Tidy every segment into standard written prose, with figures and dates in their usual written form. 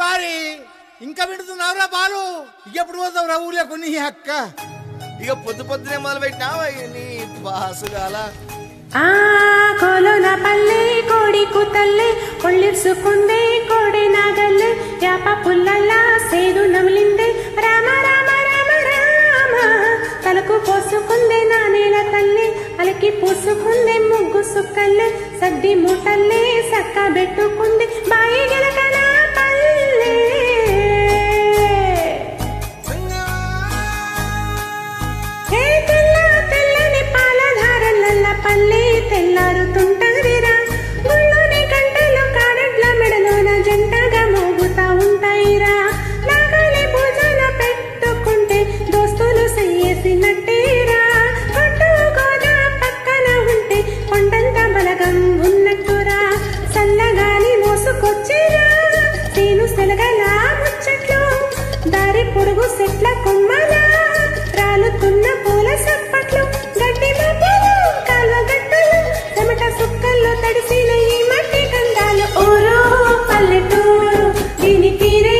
వారి ఇంకా వింటున్నావురా బాలు ఎప్పుడు పోతావురా ఊళ్ళో కొన్ని అక్క ఇక పొద్దు పొద్దునే మొదలు పెట్టినావా నీ బాసుగాల కోలోన పల్లె కోడి కూతల్లే కొళ్ళిర్సుకుందే కోడి నాగల్లే యాప పుల్లల్లా సేదు నమిలిందే రామ రామ రామ రామ తలకు పోసుకుందే నానేల తల్లి అలకి పూసుకుందే ముగ్గు సుక్కల్లే సద్ది మూటల్లే సక్క పెట్టుకుంది బాయి గెలకన పల్లె పల్లె తెల్లారుతుంటారిరా గుళ్ళోని గంటలు కాడెడ్ల మెడలోన జంటగా మోగుతా ఉంటాయిరా నాగలి పూజన పెట్టుకుంటే దోస్తులు చెయ్యేసినట్టేరా కొట్టు గోదా పక్కన ఉంటే కొండంత బలగం ఉన్నట్టురా చల్లగాలి మోసుకొచ్చిరా నేను సెలగల ముచ్చట్లు దారి పొడుగు సెట్ల కొమ్మల రాలుతున్న పూల సప్పట్లు గడ్డి తడిసిన ఈ మట్టి గంధాలు ఊరు పల్లెటూరు దీని తీరే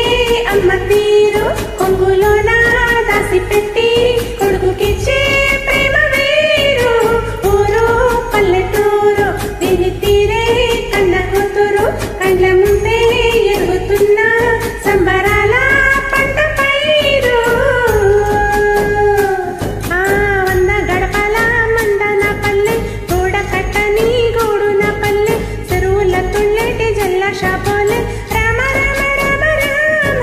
అమ్మ తీరు కొంగులోన దాసి పెట్టి కొడుకుకిచ్చే ప్రేమ వేరు ఊరు పల్లెటూరు దీని తీరే కన్న కూతురు కండ్ల ముందే ఎరుగుతున్న సంబరాల పంట పైరు వంద గడపల మందన పల్లె గోడ కట్టని జల్ల షాపోలే రామ రామ రామ రామ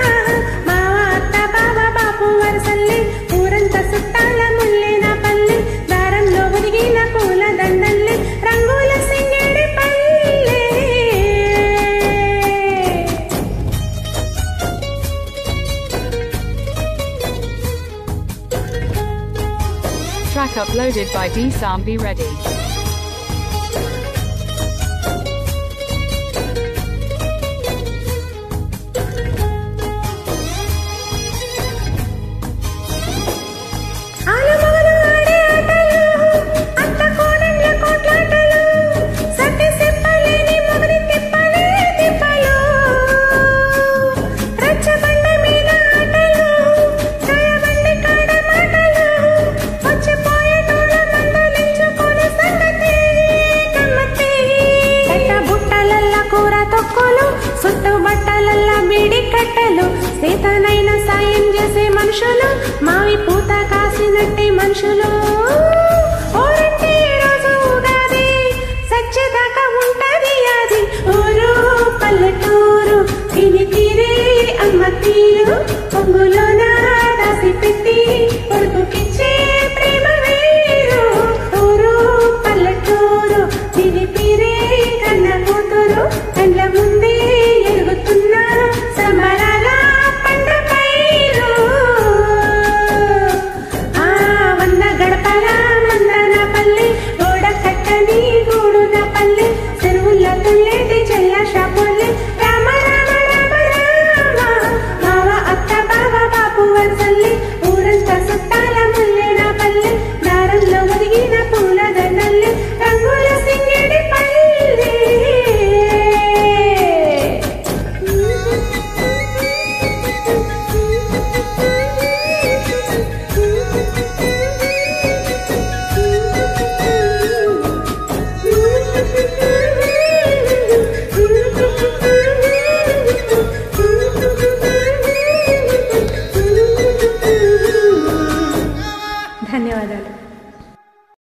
మావ అత్త బావ బాపు వరసల్లి ఊరంతా సుట్టాల ముల్లేన పల్లె దారంలో ఒదిగిన పూల దండల్లి రంగుల సింగడి పల్లె Track uploaded by D-Sambi Ready. సుట్టు బట్టలల్లా బీడి కట్టెలు సీతనైనా సాయం చేసే మనుషులు మావి పూత కాసినట్టే మనుషులు ఊరంటే రోజు ఉగాది సచ్చేదాకా ఉంటది అది ఊరు పల్లెటూరు తిని తీరే అమ్మ తీరు పొంగులోన దాసి పెట్టి కొడుకుకిచ్చే ప్రేమ వేరు ఊరు పల్లెటూరు తిని తీరే కన్న కూతురు కండ్ల ముందే ఎరుగుతున్న సంబరాల పంట పైరు వంద గడపల మందన పల్లె గోడ కట్టని గూడున పల్లె చెరువుల తుల్లేటి చెల్ల షాపుల్లే రామ రామ రామ రామ మావ అత్త బావ బాపు వరసల్లి ఊరంతా సుట్టాల ముల్లేన పల్లె దారంలో ఒదిగిన పూల దండల్లి రంగుల సింగడి పల్లె ధన్యవాదాలు.